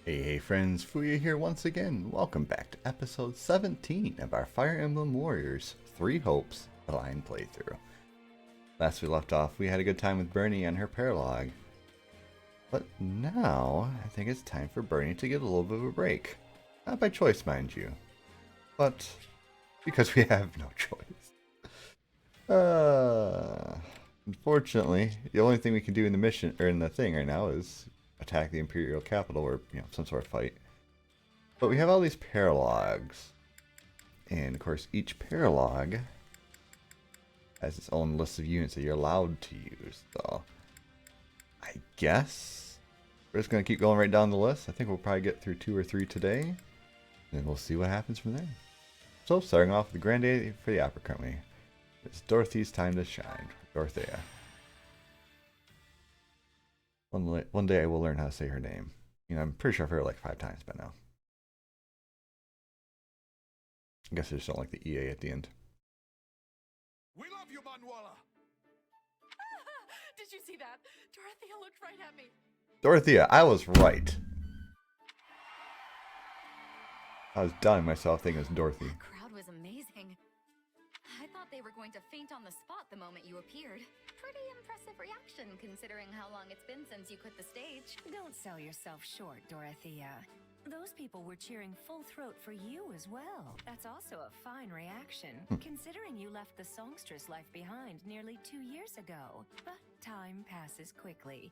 Hey friends, Fuya here once again. Welcome back to episode 17 of our Fire Emblem Warriors 3 Hopes blind playthrough. Last we left off, we had a good time with Bernie and her Paralogue. But now, I think it's time for Bernie to get a little bit of a break. Not by choice, mind you. But because we have no choice. Unfortunately, the only thing we can do in the mission, or in the thing right now is attack the Imperial capital or, some sort of fight. But we have all these paralogs. And of course, each paralog has its own list of units that you're allowed to use. So, I guess we're just going to keep going right down the list. I think we'll probably get through 2 or 3 today. And we'll see what happens from there. So, starting off with the Grand Day for the Opera Company. It's Dorothy's time to shine. Dorothea. One day I will learn how to say her name. I'm pretty sure I've heard it like 5 times by now. I guess I just don't like the EA at the end. We love you, Manuela! Did you see that? Dorothea looked right at me. Dorothea, I was right. I was doubting myself thinking it was Dorothy. The crowd was amazing. I thought they were going to faint on the spot the moment you appeared. Pretty impressive reaction, considering how long it's been since you quit the stage. Don't sell yourself short, Dorothea. Those people were cheering full throat for you as well. That's also a fine reaction, considering you left the songstress life behind nearly 2 years ago. But time passes quickly.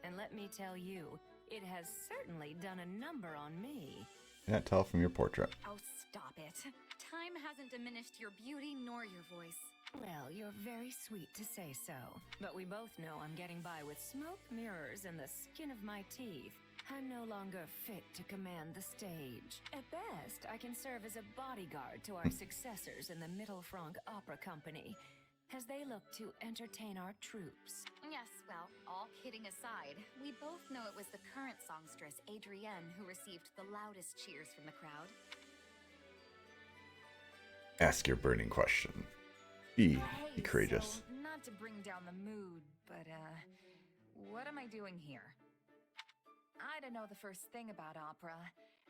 And let me tell you, it has certainly done a number on me. Can't tell from your portrait. Oh, stop it. Time hasn't diminished your beauty nor your voice. Well, you're very sweet to say so. But we both know I'm getting by with smoke, mirrors, and the skin of my teeth. I'm no longer fit to command the stage. At best, I can serve as a bodyguard to our successors in the Mittelfranc Opera Company, as they look to entertain our troops. Yes, well, all kidding aside, we both know it was the current songstress, Adrienne, who received the loudest cheers from the crowd. Ask your burning question. Be courageous. So, not to bring down the mood, but, what am I doing here? I don't know the first thing about opera,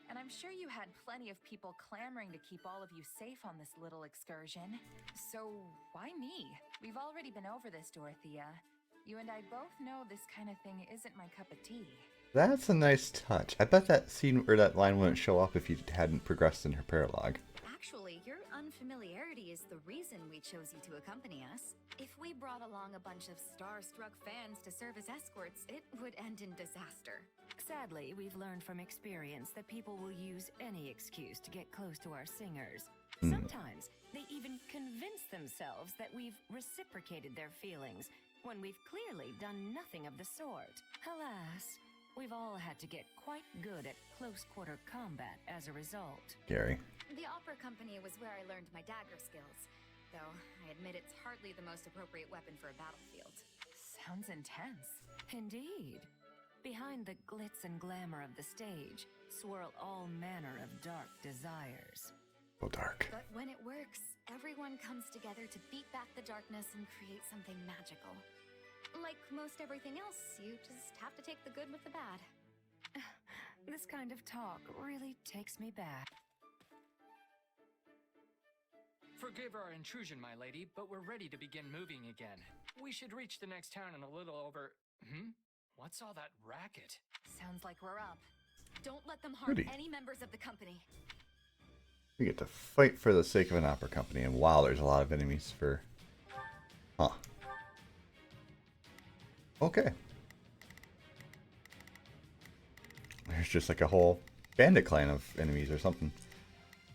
and I'm sure you had plenty of people clamoring to keep all of you safe on this little excursion. So, why me? We've already been over this, Dorothea. You and I both know this kind of thing isn't my cup of tea. That's a nice touch. I bet that scene or that line wouldn't show up if you hadn't progressed in her paralogue. Actually, your unfamiliarity is the reason we chose you to accompany us. If we brought along a bunch of star-struck fans to serve as escorts, it would end in disaster. Sadly, we've learned from experience that people will use any excuse to get close to our singers. Sometimes, they even convince themselves that we've reciprocated their feelings, when we've clearly done nothing of the sort. Alas, we've all had to get quite good at close-quarter combat as a result. Gary. The opera company was where I learned my dagger skills, though I admit it's hardly the most appropriate weapon for a battlefield. Sounds intense. Indeed. Behind the glitz and glamour of the stage swirl all manner of dark desires. Oh, dark. But when it works, everyone comes together to beat back the darkness and create something magical. Like most everything else, you just have to take the good with the bad. This kind of talk really takes me back. Forgive our intrusion, my lady, but we're ready to begin moving again. We should reach the next town in a little over... What's all that racket? Sounds like we're up. Don't let them harm Goody. any members of the company. We get to fight for the sake of an opera company, and wow, there's a lot of enemies for... Huh. Okay. There's just like a whole bandit clan of enemies or something.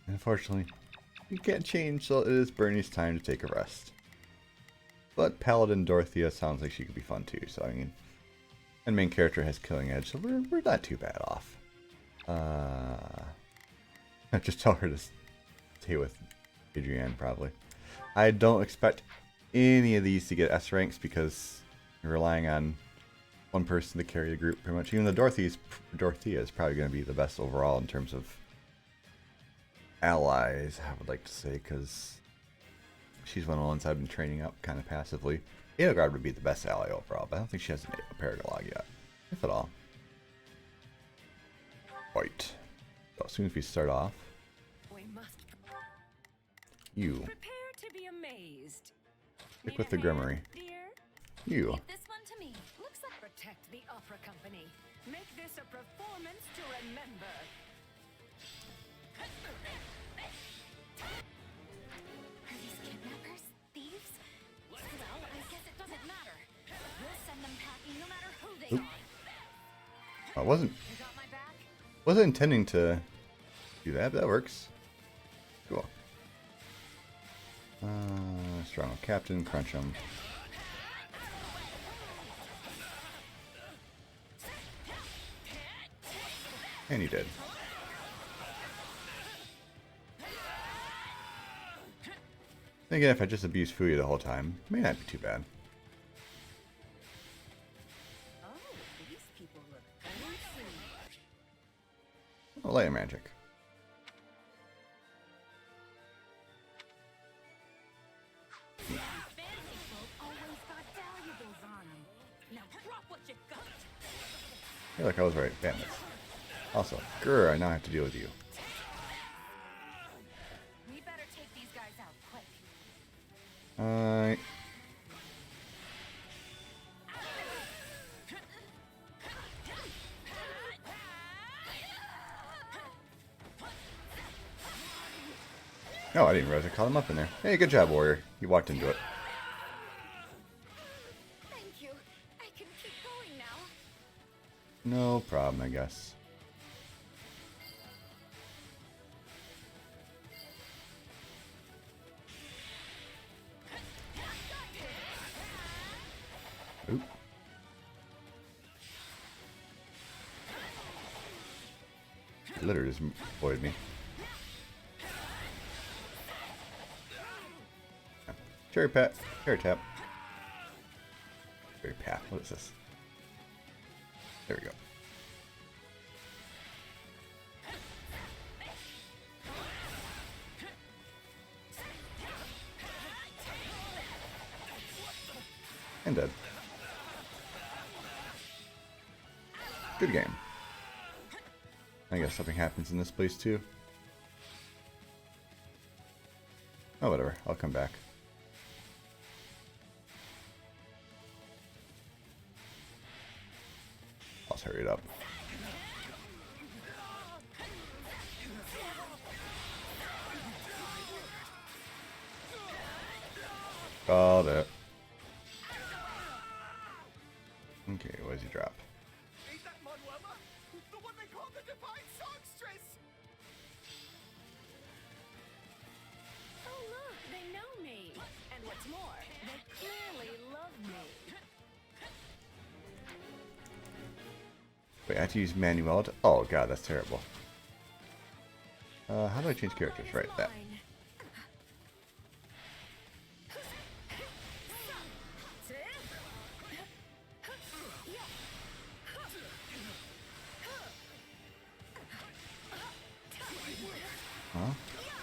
Unfortunately, you can't change, so it is Bernie's time to take a rest. But Paladin Dorothea sounds like she could be fun too, so I mean... And main character has killing edge, so we're not too bad off. Just tell her to stay with Adrienne, probably. I don't expect any of these to get S ranks because you're relying on one person to carry the group pretty much. Even though Dorothea is probably going to be the best overall in terms of allies, I would like to say, because she's one of the ones I've been training up kind of passively. Edelgard would be the best ally overall, but I don't think she has a Paralogue yet, if at all. Right. So as soon as we start off, We must you prepare to be amazed. stick Need with a the hand, Grimory. dear? You. Leave this one to me. Looks like protect the opera company. Make this a performance to remember. Are these kidnappers? Thieves? Well, I guess it doesn't matter. We'll send them packing no matter who they are. I wasn't You got my back? intending to do that, but that works. Cool. Strong Captain, crunch him. And he did. Thinking if I just abuse Fuya the whole time, may not be too bad. Oh, these people look fancy. Oh, light magic. Fancy folk always got valuables on them. Now drop what you got. Hey, look, I was right. Bandits. Also, grr, I now have to deal with you. We better take these guys out quick. Alright. Oh, I didn't realize I caught him up in there. Hey, good job, warrior. You walked into it. Thank you. I can keep going now. No problem, I guess. Oop. Literally just avoided me. Cherry pat. Cherry tap. Cherry pat. What is this? There we go. And dead. Good game. I guess something happens in this place too. Oh, whatever. I'll come back. I'll hurry it up. Got it. Okay, what does he drop? Ain't that Manuela? The one they call the Divine Songstress! Oh look, they know me. And what's more, they clearly love me. Wait, I have to use Manuel to... Oh god, that's terrible. How do I change characters? Right, that. Mine. Huh?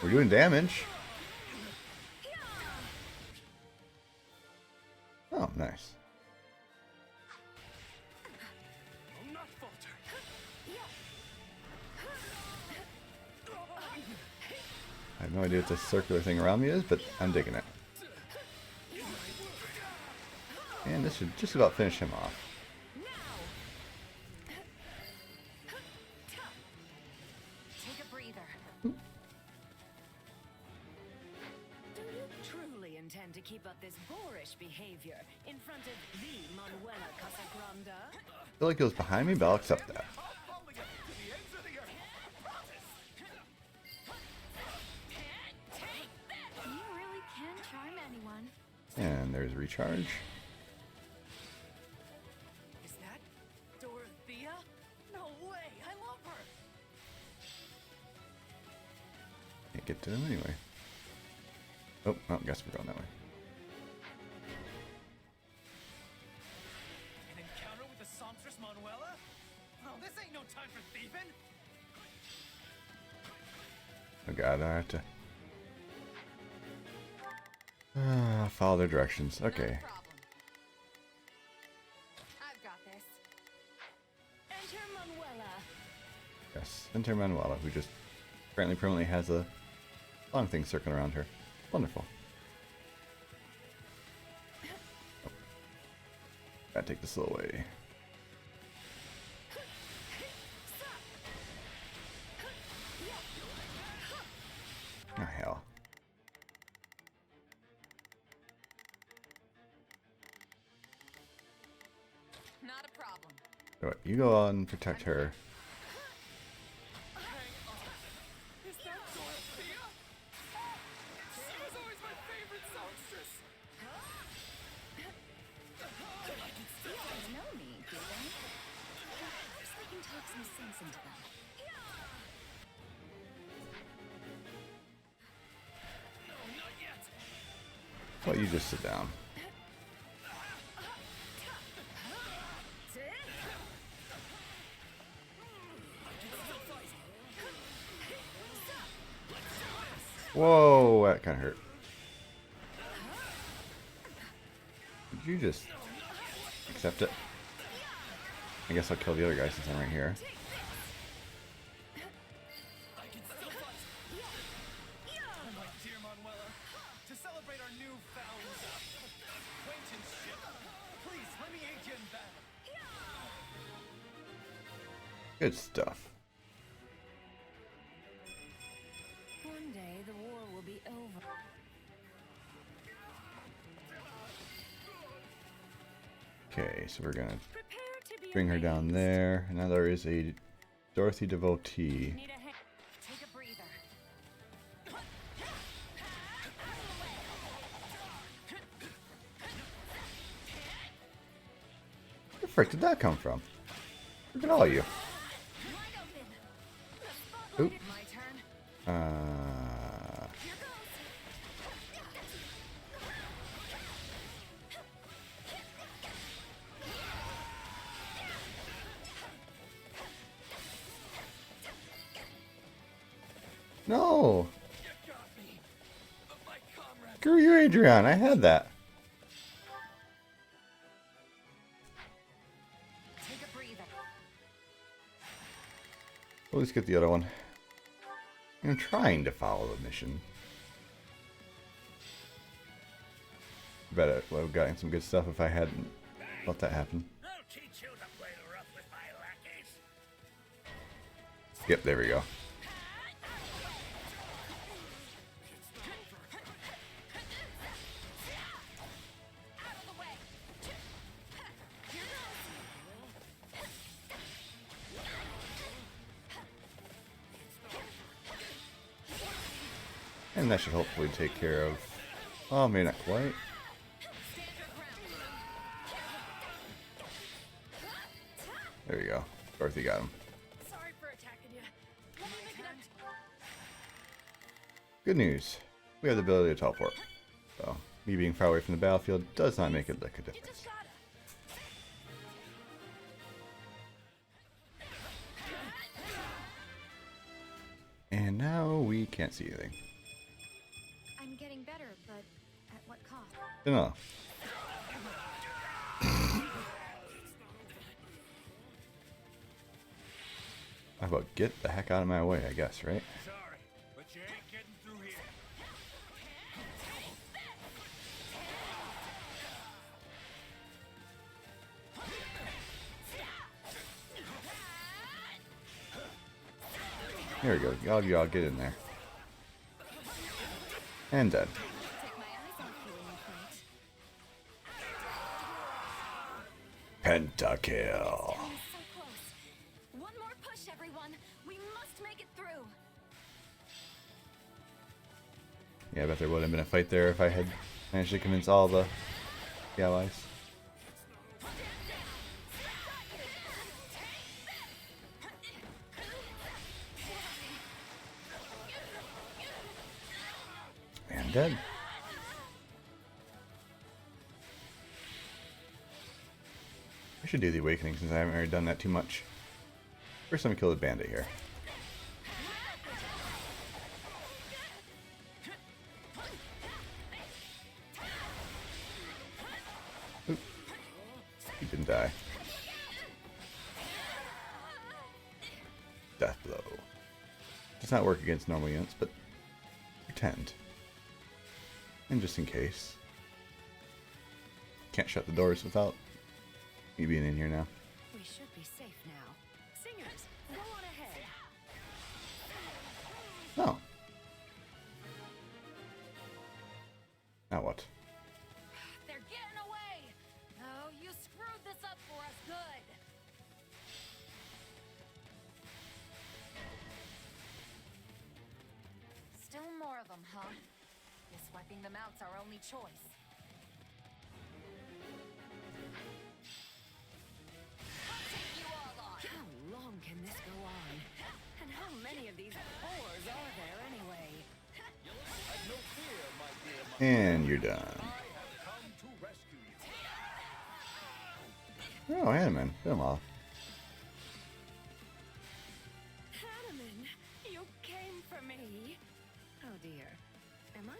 We're doing damage. Oh, nice. I'll not falter. I have no idea what this circular thing around me is, but I'm digging it. And this should just about finish him off. Take a breather. Do you truly intend to keep up this boorish behavior in front of the Manuela Casagrande? I feel like it was behind me, but I'll accept that. I'll follow you to the ends of the earth. I promise. You really can charm anyone. And there's recharge. Is that Dorothea? No way! I love her! Can't get to him anyway. Oh, well, guess we're going that way. An encounter with the songstress Manuela? Oh, this ain't no time for thieving! Oh god, I have to... follow their directions. Okay. No problem. I've got this. Enter Manuela. Yes, enter Manuela, who just apparently permanently has a long thing circling around her. Wonderful. Oh. Gotta take this away. Oh, hell. Not a problem. Alright, you go on and protect her. Is that Dorothea? She was always my favorite songstress. You guys know me, do they? Perhaps I can talk some sense into them. No, not yet. Well, you just sit down. Whoa, that kind of hurt. Did you just accept it? I guess I'll kill the other guy since I'm right here. I can still fight. Oh, my dear Manuela, to celebrate our newfound acquaintanceship, please let me aid you in battle. Good stuff. One day the war will be over. Okay, so we're gonna Prepare to be bring her down amazed. there. And now there is a Dorothy devotee. Need a hand. Take a breather. Where the frick did that come from? Look at all you. Oop. My turn. Here goes. No! You got me. My comrade. Screw you, Adrian. I had that. Take a breather. We'll just get the other one. I'm trying to follow the mission. Bet I would have gotten some good stuff if I hadn't let that happen. I'll teach you to play rough with my lackeys. Yep, there we go. Out of the way. Here goes. And that should hopefully take care of... Oh, maybe not quite. Stand your ground. There you go. Dorothy got him. Sorry for attacking you. Let me make it up. Good news. We have the ability to teleport. So, me being far away from the battlefield does not make it lick a You difference. just gotta. And now we can't see anything. I'm getting better, but at what cost? No. How about get the heck out of my way, I guess, right? Sorry, but you ain't getting through here. Here we go. Y'all get in there. And dead. Take my eyes off you when you fight. Pentakill. So close. One more push, everyone. We must make it through. Yeah, I bet there would have been a fight there if I had managed to convince all the allies. And dead. I should do the awakening since I haven't already done that too much. First, let me kill the bandit here. Oop. He didn't die. Death Blow. Does not work against normal units, but pretend. And just in case. Can't shut the doors without me being in here now. We should be safe now. Singers, go on ahead. Oh. Now what? They're getting away! Oh, you screwed this up for us good! Still more of them, huh? Guess wiping them out's our only choice. I'll take you all on! How long can this go on? And how many of these whores are there anyway? Have no fear, my dear. And you're done. I have come to rescue you. Oh, Hanneman. Been a while. Hanneman, you came for me. Oh dear. Am I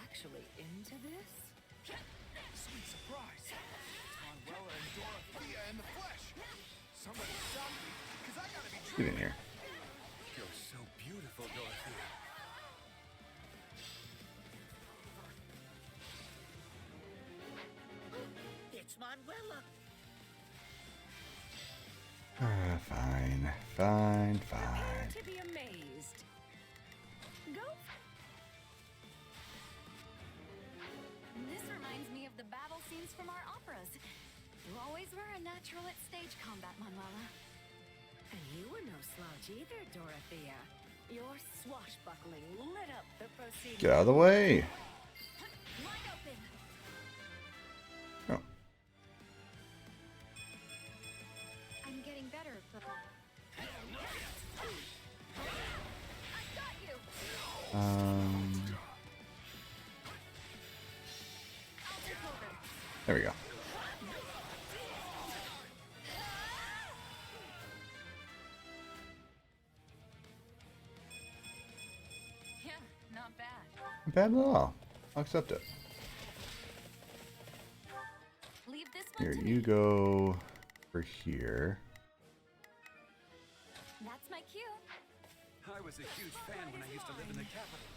actually into this? Sweet surprise. It's Manuela and Dorothea in the flesh. Somebody stop me, because I gotta be Get dreaming. in here. You're so beautiful, Dorothea. It's Manuela. Fine. Fine. Fine. To be amazed. Go. This reminds me of the battle scenes from our operas. You always were a natural at stage combat, Manuela. And you were no slouch either, Dorothea. Your swashbuckling lit up the proceedings. Get out of the way. Wide open. Oh. I'm getting better, but I got you. I'll take over. There we go. Yeah, not bad. Not bad at all. I'll accept it. Leave this one Here, to you me. go over here. That's my cue. I was a huge fan when I used to live in the capital.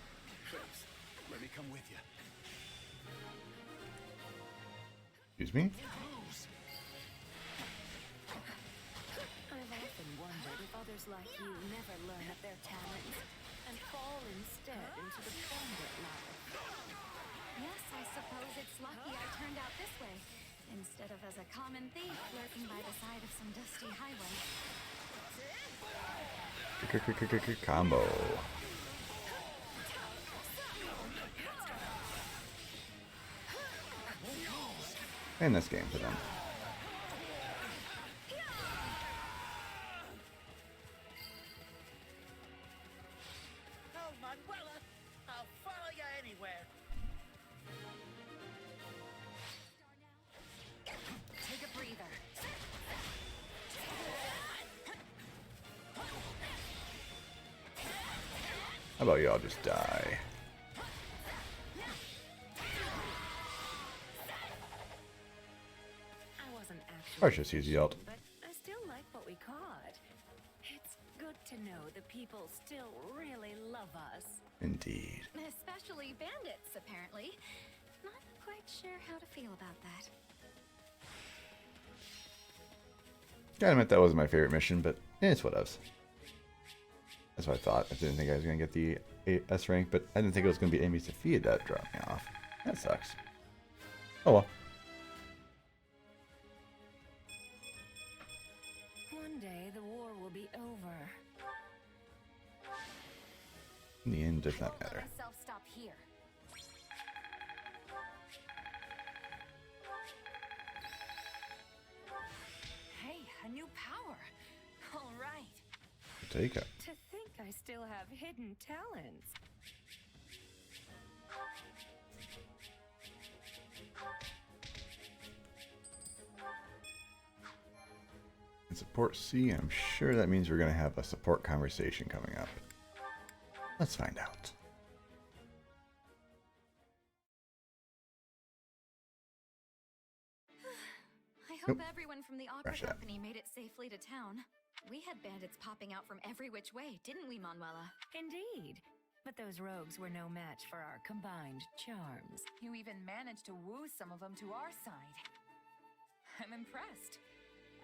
Please, let me come with you. Excuse me? I've often wondered if others like you never learn of their talents and fall instead into the bandit life. Yes, I suppose it's lucky I turned out this way, instead of as a common thief lurking by the side of some dusty highway. Combo. And this game for them. Oh, Manuela, I'll follow you anywhere. Take a breather. How about y'all just die? I wasn't actually Or just use Yelt. but I still like what we caught. It's good to know the people still really love us. Indeed. Especially bandits, apparently. Not quite sure how to feel about that. Gotta admit that wasn't my favorite mission, but it's what else. That's what I thought. I didn't think I was gonna get the S rank, but I didn't think it was gonna be Amy Sophia that dropped me off. That sucks. Oh well. One day the war will be over. In the end, does not Won't let matter. myself stop here. Hey, a new power. All right. Take it. To think I still have hidden talents. And support C, I'm sure that means we're gonna have a support conversation coming up. Let's find out. I hope Nope. everyone from the opera Crash that. company made it safely to town. We had bandits popping out from every which way, didn't we, Manuela? Indeed. But those rogues were no match for our combined charms. You even managed to woo some of them to our side. I'm impressed.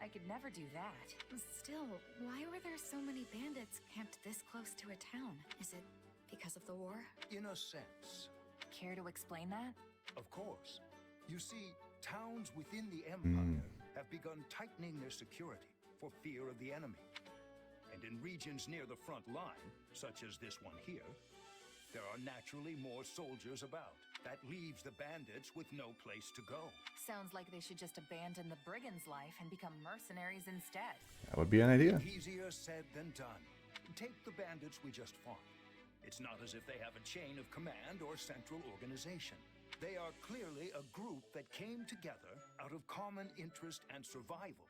I could never do that. Still, why were there so many bandits camped this close to a town? Is it because of the war? In a sense. Care to explain that? Of course. You see, towns within the Empire have begun tightening their security for fear of the enemy. And in regions near the front line, such as this one here, there are naturally more soldiers about. That leaves the bandits with no place to go. Sounds like they should just abandon the brigand's life and become mercenaries instead. That would be an idea. Easier said than done. Take the bandits we just fought. It's not as if they have a chain of command or central organization. They are clearly a group that came together out of common interest and survival,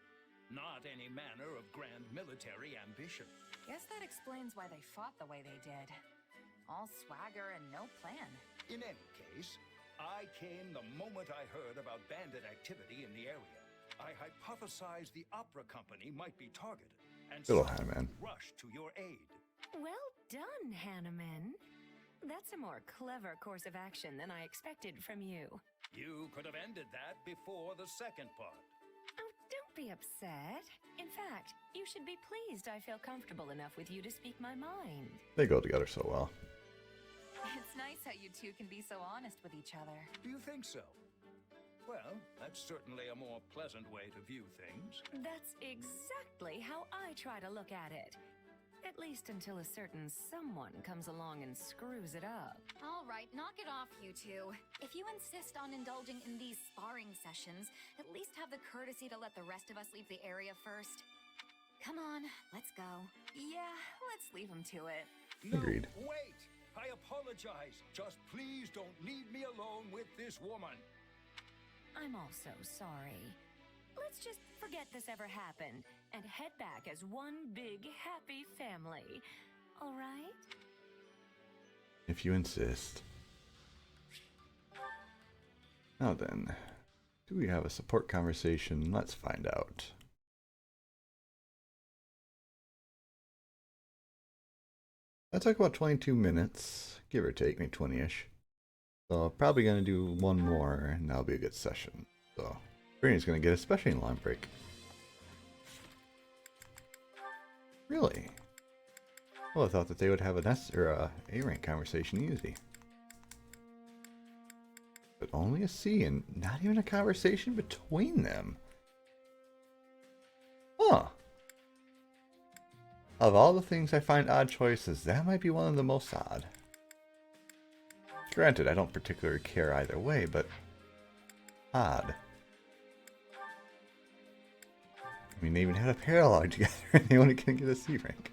not any manner of grand military ambition. Guess that explains why they fought the way they did. All swagger and no plan. In any case, I came the moment I heard about bandit activity in the area. I hypothesized the opera company might be targeted, and Little so Hanneman. rushed to your aid. Well done, Hanneman. That's a more clever course of action than I expected from you. You could have ended that before the second part. Oh, don't be upset. In fact, you should be pleased I feel comfortable enough with you to speak my mind. They go together so well. It's nice how you two can be so honest with each other. Do you think so? Well, that's certainly a more pleasant way to view things. That's exactly how I try to look at it. At least until a certain someone comes along and screws it up. All right, knock it off, you two. If you insist on indulging in these sparring sessions, at least have the courtesy to let the rest of us leave the area first. Come on, let's go. Yeah, let's leave them to it. No, Agreed. wait! I apologize. Just please don't leave me alone with this woman. I'm also sorry. Let's just forget this ever happened and head back as one big happy family. All right? If you insist. Now then, do we have a support conversation? Let's find out. That took about 22 minutes, give or take, maybe 20-ish. So probably going to do one more, and that'll be a good session. So Brittany's going to get a special line break. Really? Well, I thought that they would have an S or a A-rank conversation easy. But only a C, and not even a conversation between them. Huh. Of all the things I find odd choices, that might be one of the most odd. Granted, I don't particularly care either way, but odd. I mean, they even had a Paralogue together, and they only can get a C rank.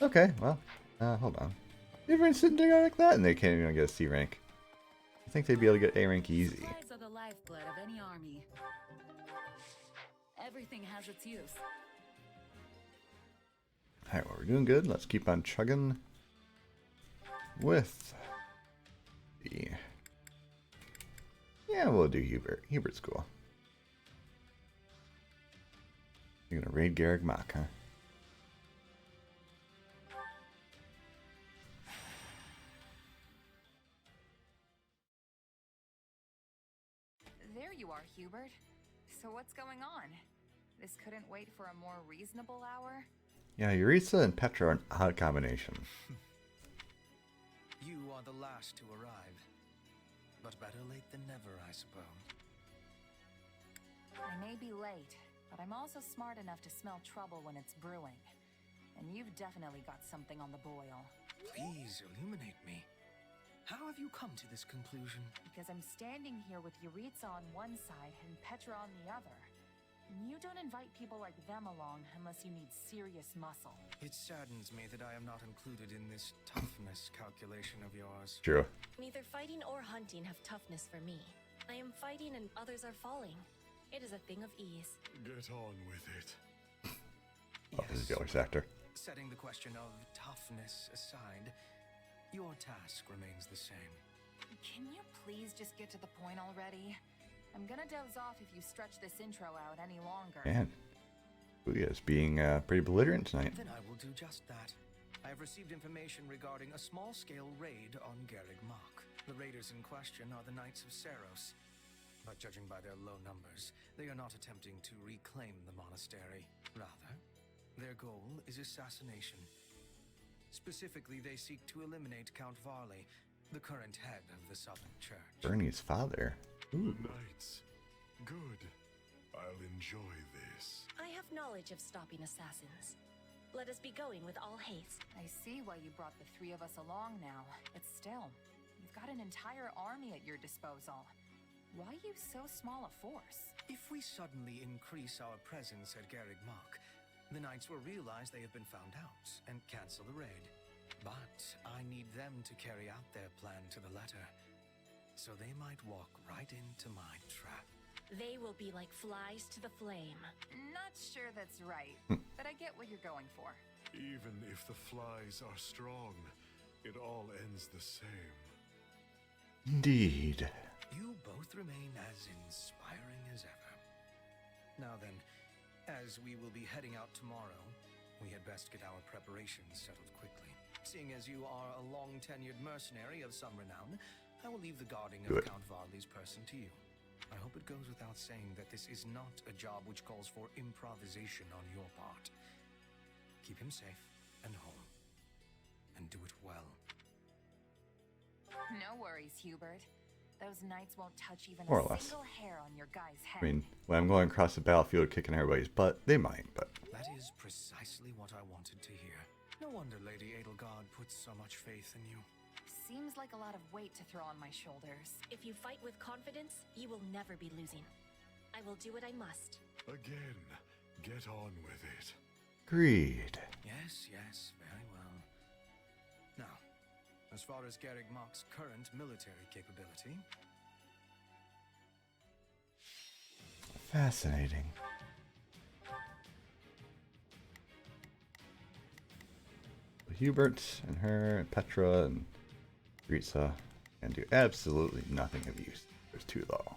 Okay, well, hold on. Everyone's sitting together like that, and they can't even get a C rank. I think they'd be able to get A rank easy. Supplies are the lifeblood of any army. Everything has its use. Alright, well, we're doing good. Let's keep on chugging with the... Yeah, we'll do Hubert. Hubert's cool. You're gonna raid Garrick Mach, huh? There you are, Hubert. So what's going on? This couldn't wait for a more reasonable hour? Yeah, Eureka and Petra are an odd combination. You are the last to arrive. But better late than never, I suppose. I may be late, but I'm also smart enough to smell trouble when it's brewing. And you've definitely got something on the boil. Please illuminate me. How have you come to this conclusion? Because I'm standing here with Yuritsa on one side and Petra on the other. And you don't invite people like them along unless you need serious muscle. It saddens me that I am not included in this toughness calculation of yours. True. Neither fighting or hunting have toughness for me. I am fighting and others are falling. It is a thing of ease. Get on with it. Oh, this is the other sector. Setting the question of toughness aside, your task remains the same. Can you please just get to the point already? I'm gonna doze off if you stretch this intro out any longer. Man, Ooh, yes, being pretty belligerent tonight. Then I will do just that. I have received information regarding a small-scale raid on Garreg Mach. The raiders in question are the Knights of Seros. But judging by their low numbers, they are not attempting to reclaim the monastery. Rather, their goal is assassination. Specifically, they seek to eliminate Count Varley, the current head of the Southern Church. Bernie's father. Ooh. Knights. Good. I'll enjoy this. I have knowledge of stopping assassins. Let us be going with all haste. I see why you brought the three of us along now, but still, you've got an entire army at your disposal. Why use so small a force? If we suddenly increase our presence at Garreg Mach, the Knights will realize they have been found out and cancel the raid. But I need them to carry out their plan to the letter, so they might walk right into my trap. They will be like flies to the flame. Not sure that's right, but I get what you're going for. Even if the flies are strong, it all ends the same. Indeed. You both remain as inspiring as ever. Now then, as we will be heading out tomorrow, we had best get our preparations settled quickly. Seeing as you are a long-tenured mercenary of some renown, I will leave the guarding of Count Varley's person to you. I hope it goes without saying that this is not a job which calls for improvisation on your part. Keep him safe and home, and do it well. No worries, Hubert. Those knights won't touch even More or a less. single hair on your guy's head. I mean, when I'm going across the battlefield kicking everybody's butt, they might, but... That is precisely what I wanted to hear. No wonder Lady Edelgard puts so much faith in you. Seems like a lot of weight to throw on my shoulders. If you fight with confidence, you will never be losing. I will do what I must. Again, get on with it. Agreed. Yes, very well. Now, as far as Garreg Mach's current military capability... Fascinating. Hubert and her and Petra and Ritza can do absolutely nothing of use. There's two though.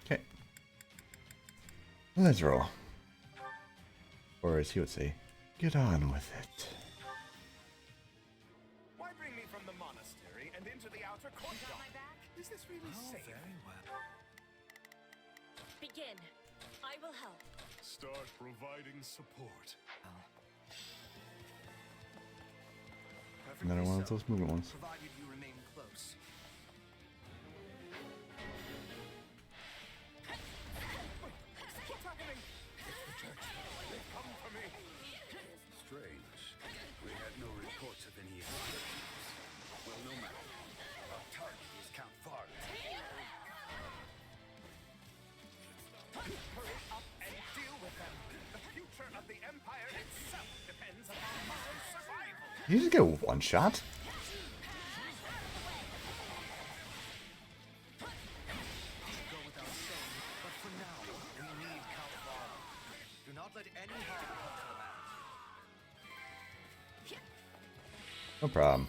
Okay. Let's roll. Or as he would say, get on with it. Why bring me from the monastery and into the outer courtyard? Is this really safe? Very well. Begin. I will help. Start providing support. Another one of those movement ones. Provided you remain close. What's happening? It's the church. They've come for me. Strange. We had no reports of any explosions. Well, no matter. Our target is Count Varley. Hurry up and deal with them. The future of the Empire itself depends upon my survival. You just get one shot? Go without saying, but for now, we need Count Varley. Do not let any harm come to land. No problem.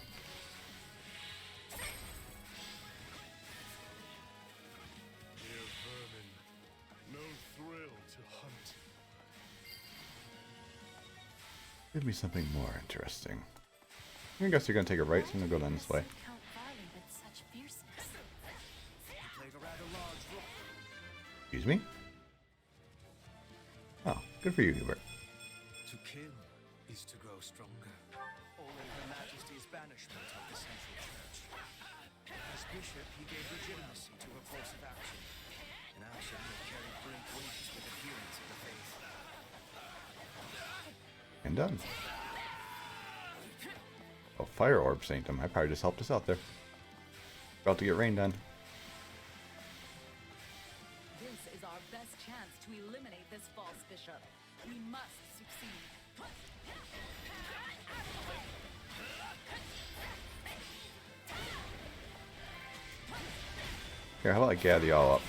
Mere vermin. No thrill to hunt. Give me something more interesting. I guess you're gonna take a right, so I'm gonna go down this way. Count Varley with such fierceness. You played a rather large role. Excuse me? Oh, good for you, Hubert. To kill is to grow stronger. All in Her Majesty's banishment of the Central Church. As bishop, he gave legitimacy to her course of action. An action that carried great weight with adherents of the faith. And done. Oh, Fire Orb Sanctum. I probably just helped us out there. About to get rained on. This is our best chance to eliminate this false bishop. We must succeed. Here, how about I gather y'all up?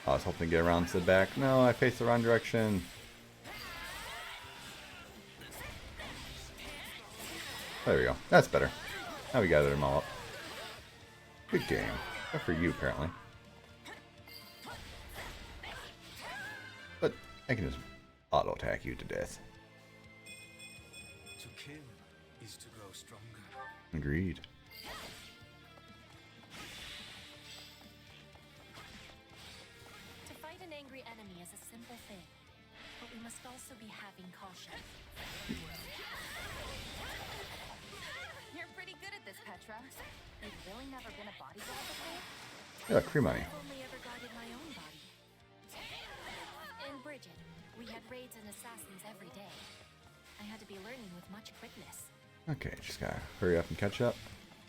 I was hoping to get around to the back. No, I faced the wrong direction. There we go. That's better. Now we gathered them all up. Good game. Except for you, apparently. But I can just auto-attack you to death. To kill is to grow stronger. Agreed. To fight an angry enemy is a simple thing, but we must also be having caution. You're pretty good at this, Petra. You've really never been a bodyguard before? Yeah, cream money. I've only ever guarded my own body. In Bridget, we had raids and assassins every day. I had to be learning with much quickness. Okay, just gotta hurry up and catch up.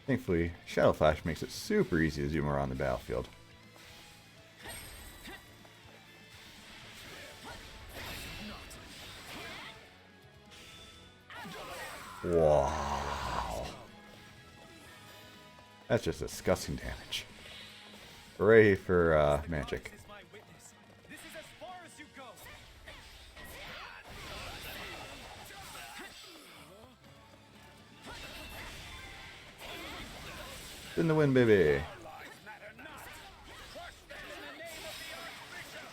Thankfully, Shadow Flash makes it super easy to zoom around the battlefield. Wow. That's just disgusting damage. Hooray for magic. This is my witness. This is as far as you go. In the wind, baby. Lives matter not. Crush them in the name of the Archbishop.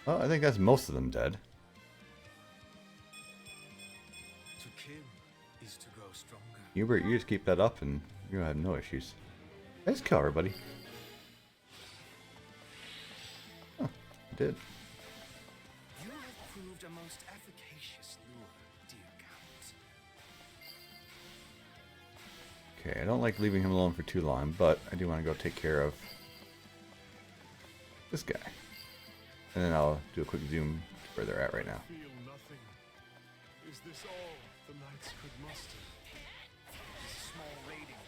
Oh, I think that's most of them dead. To kill is to grow stronger. Hubert, you just keep that up and you'll have no issues. Nice kill, everybody. Huh, I did. You have proved a most efficacious lure, dear Count. Okay, I don't like leaving him alone for too long, but I do want to go take care of this guy. And then I'll do a quick zoom to where they're at right now. Feel nothing. Is this all the knights could muster? It's a small raiding.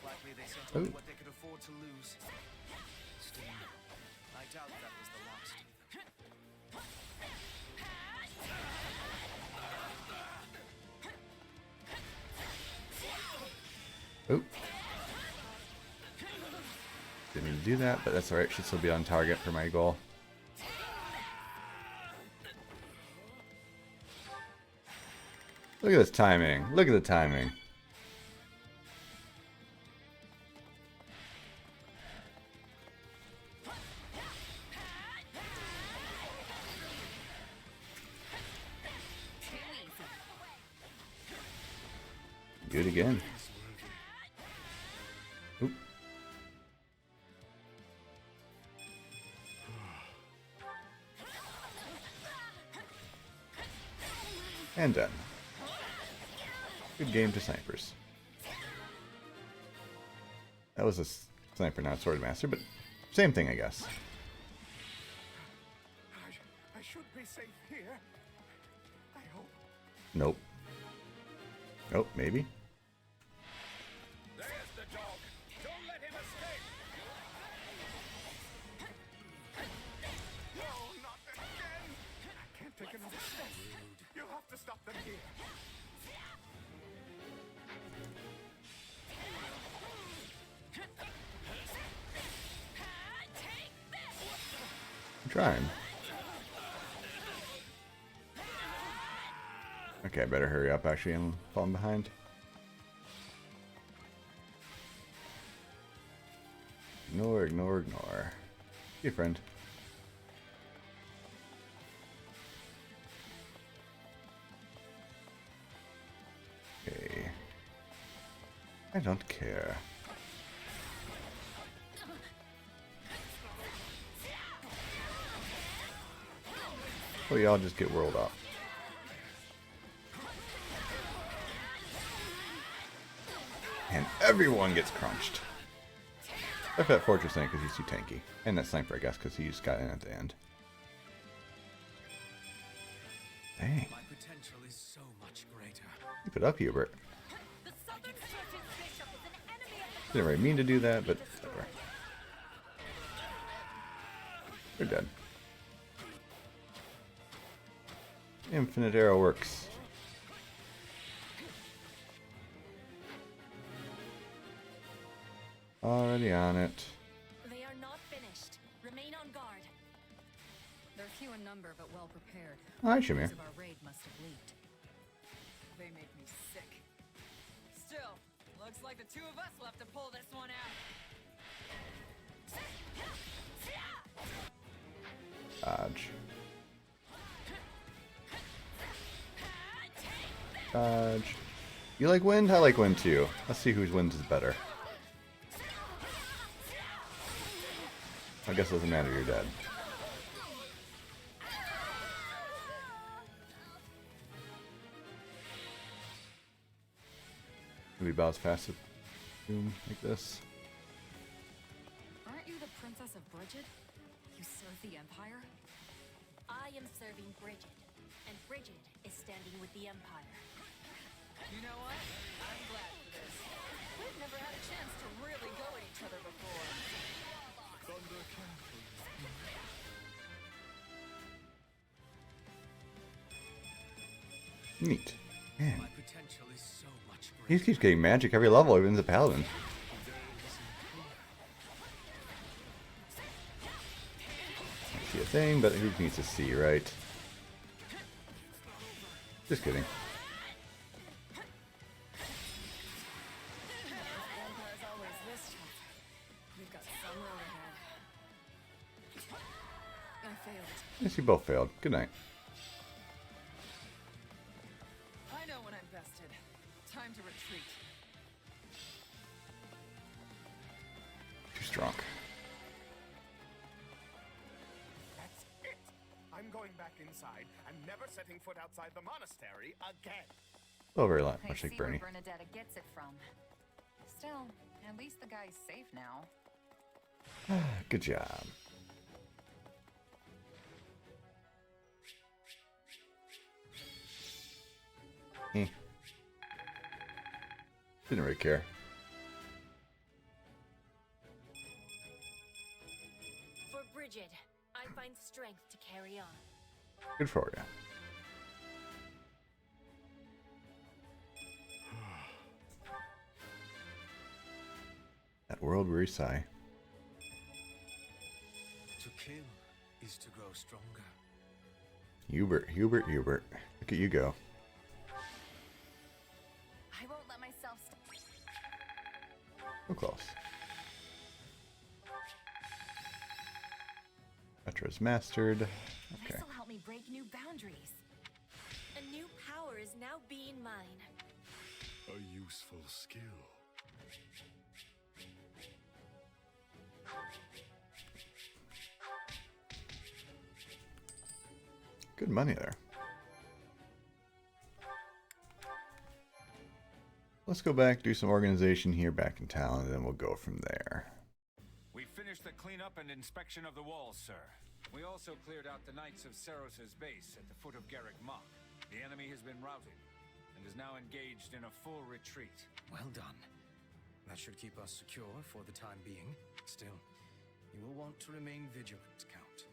Likely they sent Oh. only what they could afford to lose. Still, I doubt that was the last of them. Oh. Didn't mean to do that, but that's alright. Should still be on target for my goal. Look at this timing. Look at the timing. Do it again. Oop. And done. Good game to snipers. That was a sniper, not sword master, but same thing, I guess. I should be safe here. I hope. Nope. Oh, maybe. There's the dog. Don't let him escape. No, not again. I can't take another step. You have to stop them here. I'm trying. Okay, I better hurry up. Actually, I'm falling behind. Ignore, ignore, ignore. Be a friend. Okay. I don't care. Oh, y'all just get whirled up. And everyone gets crunched. Except that Fortress Knight because he's too tanky. And that Sniper, I guess, because he just got in at the end. Dang. My potential is so much greater. Keep it up, Hubert. The southern church's bishop is an enemy of the Didn't really mean to do that, but whatever. They're dead. Infinite arrow works. Already on it. They are not finished. Remain on guard. They're few in number but well prepared. Hi, Shamir. Of our raid must have leaked. They make me sick. Still, looks like the two of us left to pull this one out. Dodge. Dodge. You like wind? I like wind too. Let's see whose wind is better. I guess it doesn't matter, you're dead. Can we bounce past it? Boom, like this. Aren't you the Princess of Bridget? You serve the Empire? I am serving Bridget, and Bridget is standing with the Empire. You know what? I'm glad for this. We've never had a chance to really go at each other before. Thunder Castle. Neat. Man. My potential is so much He greater. just keeps getting magic every level, even as a paladin. I see a thing, but who needs to see, right? Just kidding. Empire's always this tough. We've got some road ahead. I failed. Yes, you both failed. Good night. I know when I'm bested. Time to retreat. Too strong. That's it! I'm going back inside. I'm never setting foot outside the monastery again. Oh, very I much see like where Bernie. Bernadetta gets it from. Still, at least the guy's safe now. Good job. Eh. Didn't really care. For Bridget, I find strength to carry on. Good for you. That world-weary sigh. To kill is to grow stronger. Hubert, Hubert, Hubert. Look at you go. I won't let myself So close. Petra's mastered. Okay. This'll help me break new boundaries. A new power is now being mine. A useful skill. Good money there. Let's go back, do some organization here back in town, and then we'll go from there. We finished the cleanup and inspection of the walls, sir. We also cleared out the Knights of Ceros's base at the foot of Garrick Mach. The enemy has been routed and is now engaged in a full retreat. Well done. That should keep us secure for the time being. Still, you will want to remain vigilant, Count.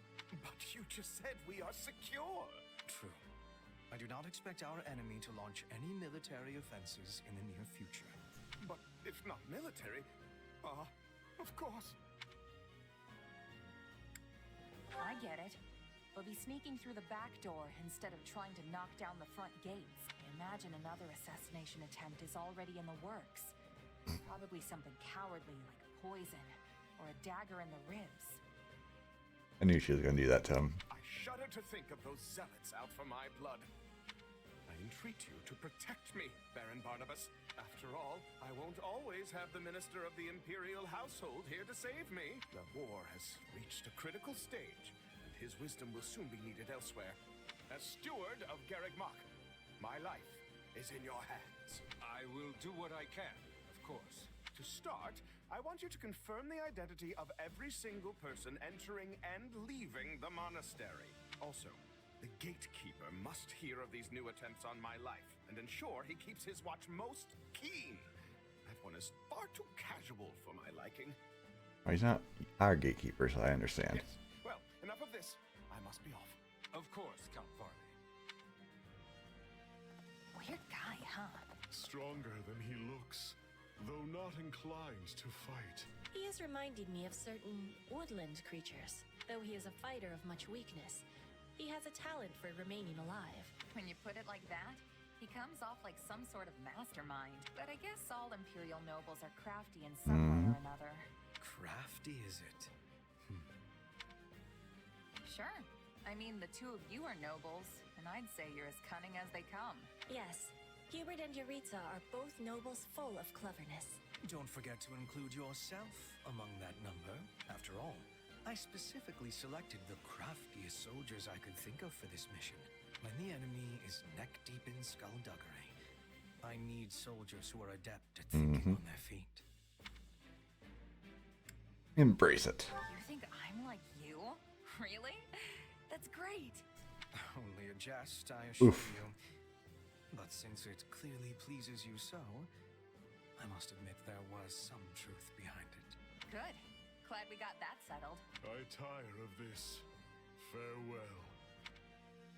But you just said we are secure. True. I do not expect our enemy to launch any military offenses in the near future. But if not military, of course. I get it. We'll be sneaking through the back door instead of trying to knock down the front gates. I imagine another assassination attempt is already in the works. Probably something cowardly like poison or a dagger in the ribs. I knew she was going to do that to him. I shudder to think of those zealots out for my blood. I entreat you to protect me, Baron Barnabas. After all, I won't always have the Minister of the Imperial Household here to save me. The war has reached a critical stage, and his wisdom will soon be needed elsewhere. As steward of Garrick Mach, my life is in your hands. I will do what I can, of course. To start, I want you to confirm the identity of every single person entering and leaving the monastery. Also, the gatekeeper must hear of these new attempts on my life and ensure he keeps his watch most keen. That one is far too casual for my liking. Well, he's not our gatekeeper, so I understand. Yes. Well, enough of this. I must be off. Of course, Count Varley. Weird guy, huh? Stronger than he looks, though not inclined to fight. He has reminded me of certain woodland creatures. Though he is a fighter of much weakness, he has a talent for remaining alive. When you put it like that, He comes off like some sort of mastermind, but I guess all Imperial nobles are crafty in some way or another. Crafty, is it? Sure. I mean, the two of you are nobles, and I'd say you're as cunning as they come. Yes, Hubert and Yuritsa are both nobles full of cleverness. Don't forget to include yourself among that number. After all, I specifically selected the craftiest soldiers I could think of for this mission. When the enemy is neck-deep in skullduggery, I need soldiers who are adept at thinking on their feet. Embrace it. You think I'm like you? Really? That's great. Only a jest, I assure you. But since it clearly pleases you so, I must admit there was some truth behind it. Good. Glad we got that settled. I tire of this. Farewell.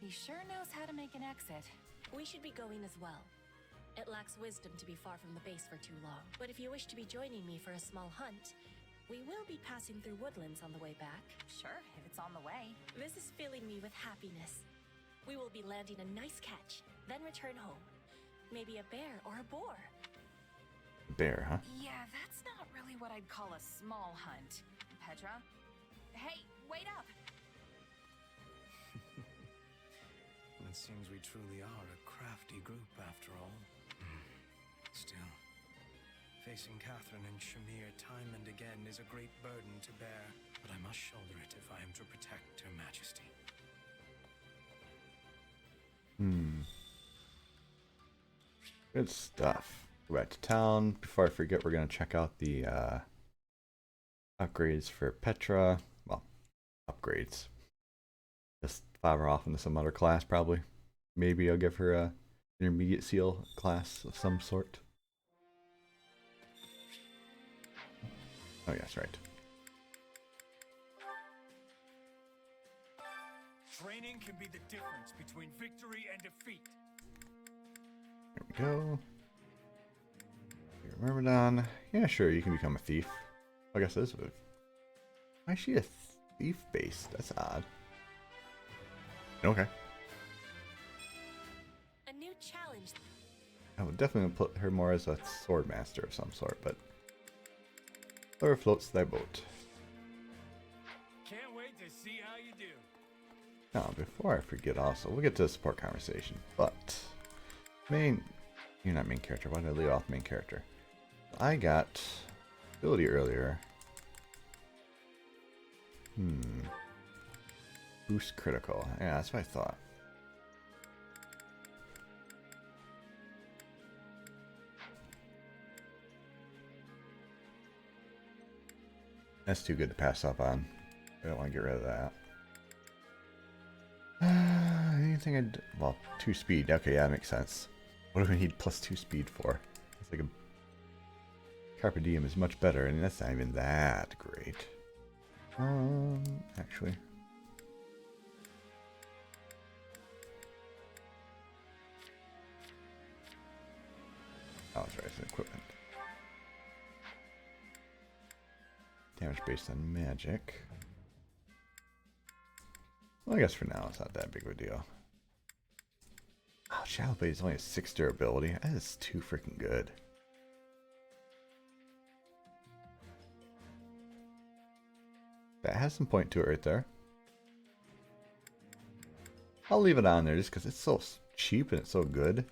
He sure knows how to make an exit. We should be going as well. It lacks wisdom to be far from the base for too long. But if you wish to be joining me for a small hunt, we will be passing through woodlands on the way back. Sure, if it's on the way. This is filling me with happiness. We will be landing a nice catch, then return home. Maybe a bear or a boar. Bear, huh? Yeah, that's not really what I'd call a small hunt. Petra? Hey, wait up! It seems we truly are a crafty group after all. Still, facing Catherine and Shamir time and again is a great burden to bear, but I must shoulder it if I am to protect Her Majesty. Good stuff. Go back to town. Before I forget, we're going to check out the upgrades for Petra. Well, upgrades. Just fire her off into some other class, probably. Maybe I'll give her a intermediate seal class of some sort. Oh yes, right. Training can be the difference between victory and defeat. There we go. Myrmidon. Yeah, sure, you can become a thief. I guess this would. Why is she a thief based? That's odd. Okay. A new challenge. I would definitely put her more as a sword master of some sort, but whoever floats thy boat. Can't wait to see how you do. Now, before I forget also, we'll get to the support conversation, but you're not main character. Why did I leave off main character? I got ability earlier. Boost critical. Yeah, that's what I thought. That's too good to pass up on. I don't want to get rid of that. Anything I'd... Well, 2 speed. Okay, yeah, that makes sense. What do we need plus 2 speed for? It's like a... Carpe Diem is much better, and that's not even that great. Actually... Oh, that's right, it's an equipment. Damage based on magic. Well, I guess for now it's not that big of a deal. Oh, Shadow Blade is only a 6 durability. That is too freaking good. That has some point to it right there. I'll leave it on there just because it's so cheap and it's so good. And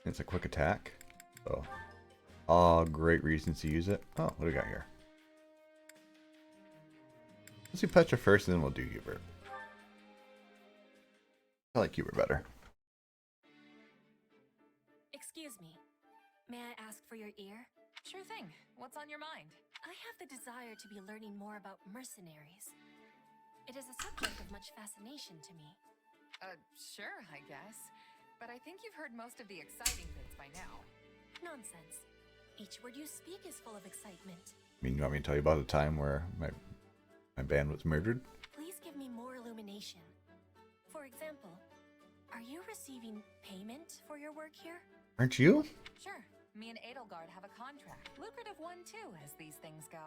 it's a quick attack. So, all great reasons to use it. Oh, what do we got here? Let's do Petra first and then we'll do Hubert. I like Hubert better. Excuse me. May I ask for your ear? Sure thing. What's on your mind? I have the desire to be learning more about mercenaries. It is a subject of much fascination to me. Sure, I guess. But I think you've heard most of the exciting bits by now. Nonsense. Each word you speak is full of excitement. I mean, you want me to tell you about the time where my band was murdered? Please give me more illumination. For example, are you receiving payment for your work here? Aren't you? Sure. Me and Edelgard have a contract. Lucrative one, too, as these things go.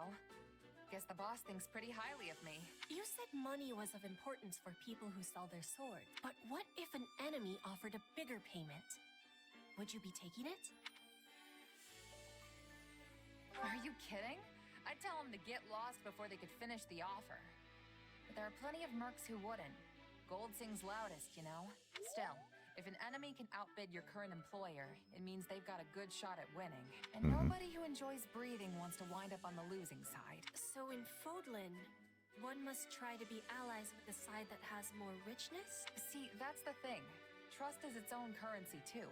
Guess the boss thinks pretty highly of me. You said money was of importance for people who sell their sword. But what if an enemy offered a bigger payment? Would you be taking it? Are you kidding? I'd tell them to get lost before they could finish the offer. But there are plenty of mercs who wouldn't. Gold sings loudest, you know? Still, if an enemy can outbid your current employer, it means they've got a good shot at winning. And nobody who enjoys breathing wants to wind up on the losing side. So in Fodlan, one must try to be allies with the side that has more richness? See, that's the thing. Trust is its own currency, too.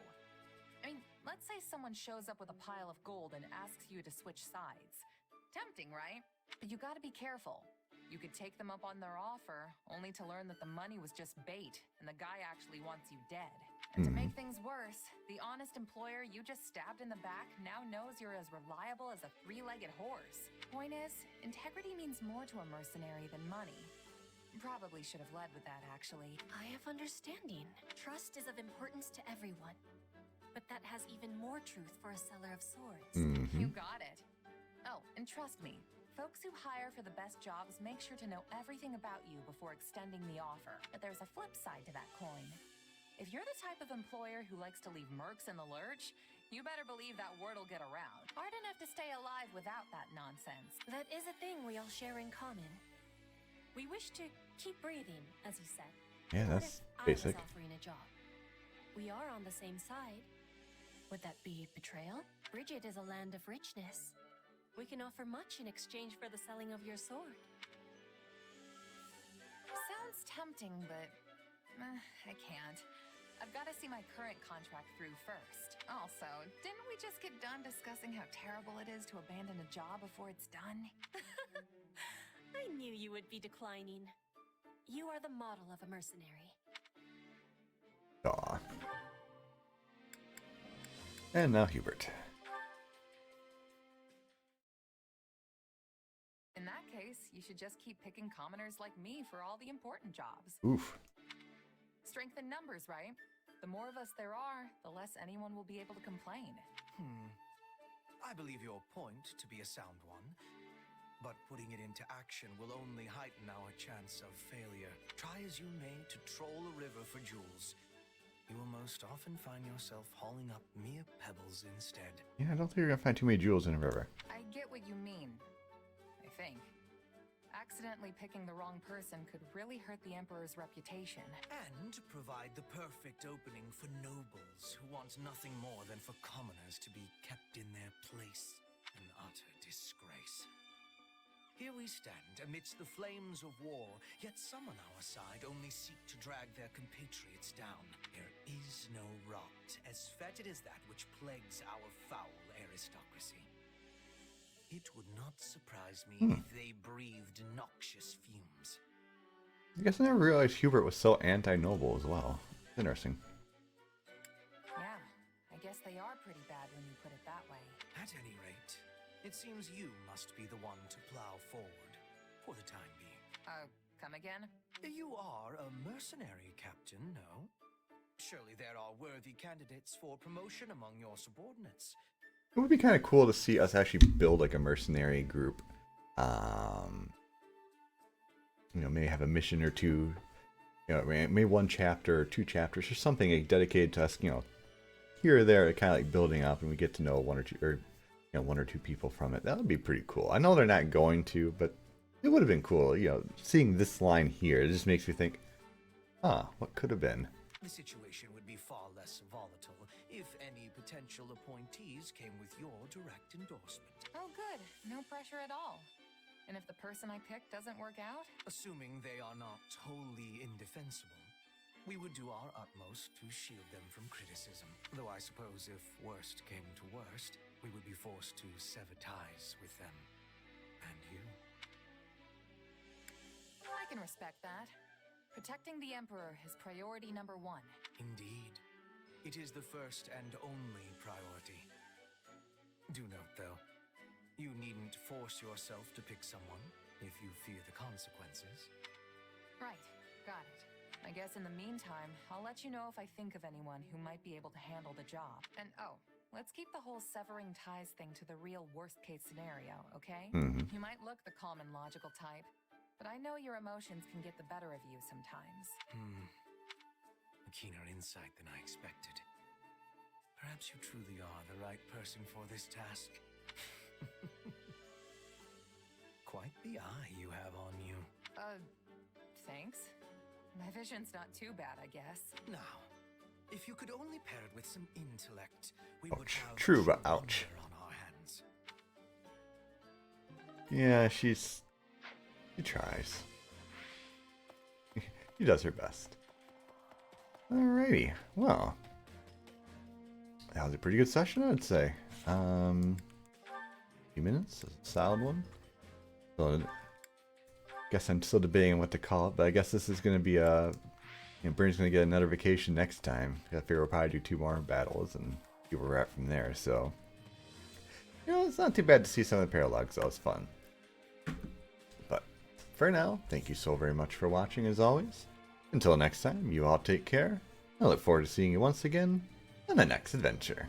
I mean, let's say someone shows up with a pile of gold and asks you to switch sides. Tempting, right? But you gotta be careful. You could take them up on their offer, only to learn that the money was just bait, and the guy actually wants you dead. And to make things worse, the honest employer you just stabbed in the back now knows you're as reliable as a three-legged horse. Point is, integrity means more to a mercenary than money. Probably should have led with that, actually. I have understanding. Trust is of importance to everyone. But that has even more truth for a seller of swords. You got it. Oh, and trust me, folks who hire for the best jobs make sure to know everything about you before extending the offer. But there's a flip side to that coin. If you're the type of employer who likes to leave mercs in the lurch, you better believe that word'll get around. Hard enough to stay alive without that nonsense. That is a thing we all share in common. We wish to keep breathing, as you said. Yeah, What that's if basic. I was offering a job? We are on the same side. Would that be betrayal? Bridget is a land of richness. We can offer much in exchange for the selling of your sword. Sounds tempting, but I can't. I've got to see my current contract through first. Also, didn't we just get done discussing how terrible it is to abandon a job before it's done? I knew you would be declining. You are the model of a mercenary. Aw. And now Hubert. In that case, you should just keep picking commoners like me for all the important jobs. Oof. Strength in numbers, right? The more of us there are, the less anyone will be able to complain. I believe your point to be a sound one, but putting it into action will only heighten our chance of failure. Try as you may to troll a river for jewels, you will most often find yourself hauling up mere pebbles instead. Yeah, I don't think you're gonna find too many jewels in a river. I get what you mean, I think. Accidentally picking the wrong person could really hurt the Emperor's reputation. And provide the perfect opening for nobles who want nothing more than for commoners to be kept in their place. An utter disgrace. Here we stand amidst the flames of war, yet some on our side only seek to drag their compatriots down. There is no rot as fetid as that which plagues our foul aristocracy. It would not surprise me if they breathed noxious fumes. I guess I never realized Hubert was so anti-noble as well. Interesting. Yeah, I guess they are pretty bad when you put it that way. At any rate, it seems you must be the one to plow forward, for the time being. Come again? You are a mercenary, Captain, no? Surely there are worthy candidates for promotion among your subordinates. It would be kind of cool to see us actually build like a mercenary group. You know, maybe have a mission or two. You know, maybe one chapter or two chapters or something like, dedicated to us. You know, here or there, kind of like building up, and we get to know one or two, or you know, one or two people from it. That would be pretty cool. I know they're not going to, but it would have been cool. You know, seeing this line here, it just makes me think, what could have been? The situation would be far less volatile if any potential appointees came with your direct endorsement. Oh, good. No pressure at all. And if the person I pick doesn't work out? Assuming they are not wholly indefensible, we would do our utmost to shield them from criticism. Though I suppose if worst came to worst, we would be forced to sever ties with them. And you. I can respect that. Protecting the Emperor is priority number one. Indeed. It is the first and only priority. Do note, though, you needn't force yourself to pick someone if you fear the consequences. Right. Got it. I guess in the meantime, I'll let you know if I think of anyone who might be able to handle the job. And oh, let's keep the whole severing ties thing to the real worst-case scenario, okay? Mm-hmm. You might look the calm and logical type, but I know your emotions can get the better of you sometimes. A keener insight than I expected. Perhaps you truly are the right person for this task. Quite the eye you have on you. Thanks. My vision's not too bad, I guess. Now, if you could only pair it with some intellect, we would Ouch. have True, but ouch. wonder on our hands. Yeah, she tries. She does her best. Alrighty, well, that was a pretty good session, I'd say. Few minutes, a solid one. So, guess I'm still debating what to call it, but I guess this is going to be Bryn's going to get another vacation next time. I figure we'll probably do 2 more battles and see where we're at from there. So, it's not too bad to see some of the paralogs. That was fun. But for now, thank you so very much for watching as always. Until next time, you all take care. I look forward to seeing you once again on the next adventure.